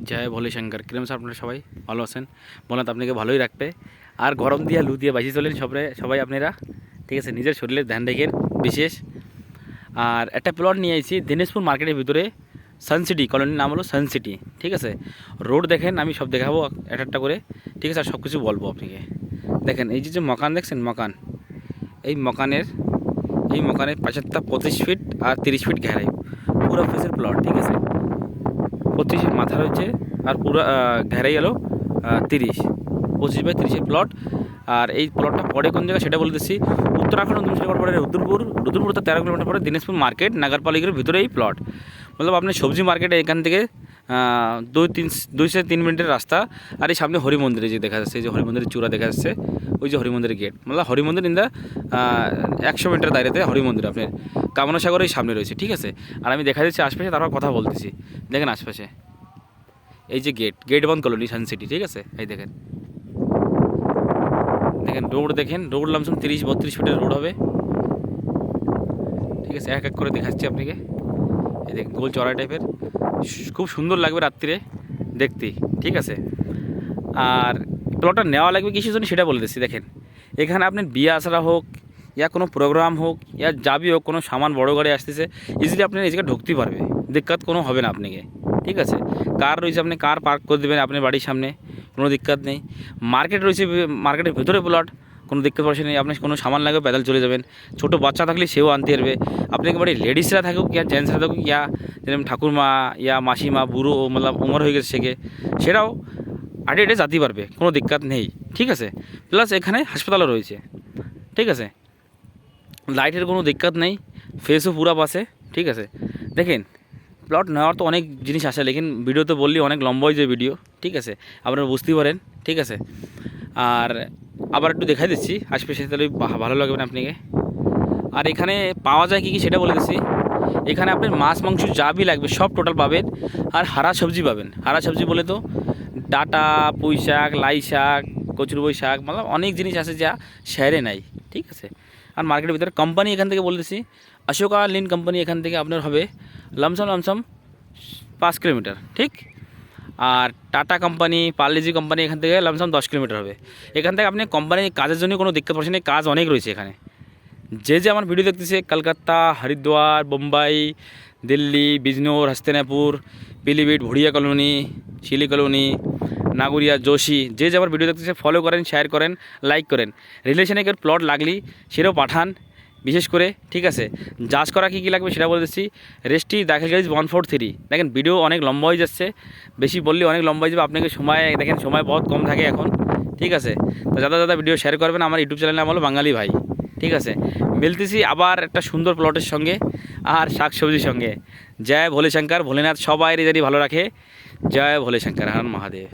জয় ভোলে শঙ্কর। কিরম স্যার আপনারা সবাই ভালো আছেন? বলেন আপনাকে ভালোই রাখবে। আর গরম দিয়ে লু দিয়ে বাঁচিয়ে চলেন সবাই আপনারা, ঠিক আছে? নিজের শরীরের ধ্যান রেখেন বিশেষ। আর একটা প্লট নিয়ে আইছি দিনাজপুর মার্কেটের ভিতরে, সানসিটি কলোনির নাম হলো সানসিটি, ঠিক আছে? রোড দেখেন, আমি সব দেখাবো একটা একটা করে, ঠিক আছে? আর সব কিছু বলবো আপনাকে। দেখেন এই যে মকান দেখছেন, মকান, এই মকানের 25 ফিট আর 30 ফিট ঘেরাই, পুরো ফেসের প্লট, ঠিক আছে? 25 মাথা রয়েছে আর পুরো ঘেরাই গেল 25 বাই 30 প্লট। আর এই প্লটটা পড়ে কোন জায়গায় সেটা বলে দিচ্ছি। উত্তরাখণ্ড 19 কিলোমিটার পরে রুদ্রপুর তো 13 কিলোমিটার পরে দিনাজপুর মার্কেট নাগারপালিকের ভিতরে এই প্লট। মতলব আপনি সবজি মার্কেটে এখান থেকে 2-3 মিনিটের রাস্তা। আর এই সামনে হরি মন্দিরে যে দেখা যাচ্ছে, এই যে হরি মন্দিরের চূড়া দেখা যাচ্ছে, ওই যে হরি মন্দিরের গেট, মতলব হরি মন্দির ইন দা 100 মিটার দাঁড়িয়েতে হরি মন্দির আপনার কামনা সাগরের সামনে রয়েছে, ঠিক আছে? আর আমি দেখা দিচ্ছি আশপাশে, তারপর কথা বলতেছি। দেখেন আশপাশে এই যে গেট 1 কলোনি সানসিটি, ঠিক আছে? এই দেখেন রোড, দেখেন রোড লামসম 30-32 ফিটের রোড হবে, ঠিক আছে? এক এক করে দেখাচ্ছি আপনাকে। এই দেখেন গোল চড়াই টাইপের, খুব সুন্দর লাগবে রাত্রিরে দেখতে, ঠিক আছে? আর প্লটটা নেওয়া লাগবে কিসের জন্য সেটা বলে দিচ্ছি। দেখেন এখানে আপনার বিয়ে আসরা হোক, ইয়া কোনো প্রোগ্রাম হোক, ইয়া যাবি হোক, কোনো সামান বড় গাড়ি আসতেছে, ইজিলি আপনার এই জায়গায় ঢুকতে পারবে, দিক্কত কোনো হবে না আপনাকে, ঠিক আছে? কার রয়েছে, আপনি কার পার্ক করে দেবেন আপনার বাড়ির সামনে, কোনো দিক্কত নেই। মার্কেট রয়েছে, মার্কেটের ভেতরে প্লট, কোনো দিক্কত পড়ছে নেই। আপনি কোনো সামান লাগবে প্যাদল চলে যাবেন, ছোটো বাচ্চা থাকলে সেও আনতে পারবে। আপনাকে বাড়ি লেডিসরা থাকুক ইয়া জেন্টসরা থাকুক, ইয়া যেরকম ঠাকুরমা ইয়া মাসিমা বুড়ো মতলব উমর হয়ে গেছে সেকে, সেটাও আটে যেতে পারবে, কোনো দিক্কত নেই, ঠিক আছে? প্লাস এখানে হাসপাতালও রয়েছে, ঠিক আছে? লাইটের কোনো দিক্কত নেই, ফেসও পুরা পাশে, ঠিক আছে? দেখেন প্লট নেওয়ার তো অনেক জিনিস আসে, লেকিন ভিডিও তো বললি অনেক লম্বা হয়ে যায় ভিডিও, ঠিক আছে? আপনারা বুঝতেই পারেন, ঠিক আছে? আর আবার একটু দেখাই দিচ্ছি আশপাশে, তাহলে ভালো লাগবে না আপনাকে। আর এখানে পাওয়া যায় কী কী সেটা বলে দিচ্ছি। এখানে আপনার মাছ মাংস যা বি লাগবে সব টোটাল পাবেন। আর হারা সবজি পাবেন। হারা সবজি বলে তো ডাটা, পুঁই শাক, লাই শাক, কচুরবই শাক, মানে অনেক জিনিস আছে যা শহরে নাই, ঠিক আছে? আর মার্কেটের ভিতরে কোম্পানি এখান থেকে বলে দিচ্ছি, অশোকা লিন কোম্পানি এখান থেকে আপনার হবে লমসম 5 কিলোমিটার, ঠিক? আর টাটা কোম্পানি, পার্লেজি কোম্পানি এখান থেকে লমসম 10 কিলোমিটার হবে। এখান থেকে আপনি কোম্পানির কাজের জন্য কোনো দিক্কত পড়ছে না, কাজ অনেক রয়েছে এখানে। যে আমার ভিডিও দেখতেছে কলকাতা, হরিদ্বার, বোম্বাই, দিল্লি, বিজনোর, হস্তিনাপুর, পিলিভিট, ভুড়িয়া কলোনি, শিলি কলোনি, নাগুরিয়া, যোশী, যে আমার ভিডিও দেখতেছে ফলো করেন, শেয়ার করেন, লাইক করেন। রিলেশনে কেউ প্লট লাগলি সেটাও পাঠান বিশেষ করে, ঠিক আছে? জাজ করা কী কী লাগবে সেটা বলে দিচ্ছি। রেস্টি দাখিল গাড়ি 143। দেখেন ভিডিও অনেক লম্বা হয়ে যাচ্ছে, বেশি বললে অনেক লম্বা হয়ে যাবে আপনাকে, সময় দেখেন সময় বহুত কম থাকে এখন, ঠিক আছে? তো যারা ভিডিও শেয়ার করবেন। আমার ইউটিউব চ্যানেল নাম হলো বাঙালি ভাই, ঠিক আছে? মিলতেছি আবার একটা সুন্দর প্লটের সঙ্গে আর শাকসবজির সঙ্গে। জয় ভোলে শঙ্কর, ভোলেনাথ সবাই জানি ভালো রাখে। জয় ভোলে শঙ্কর, হর মহাদেব।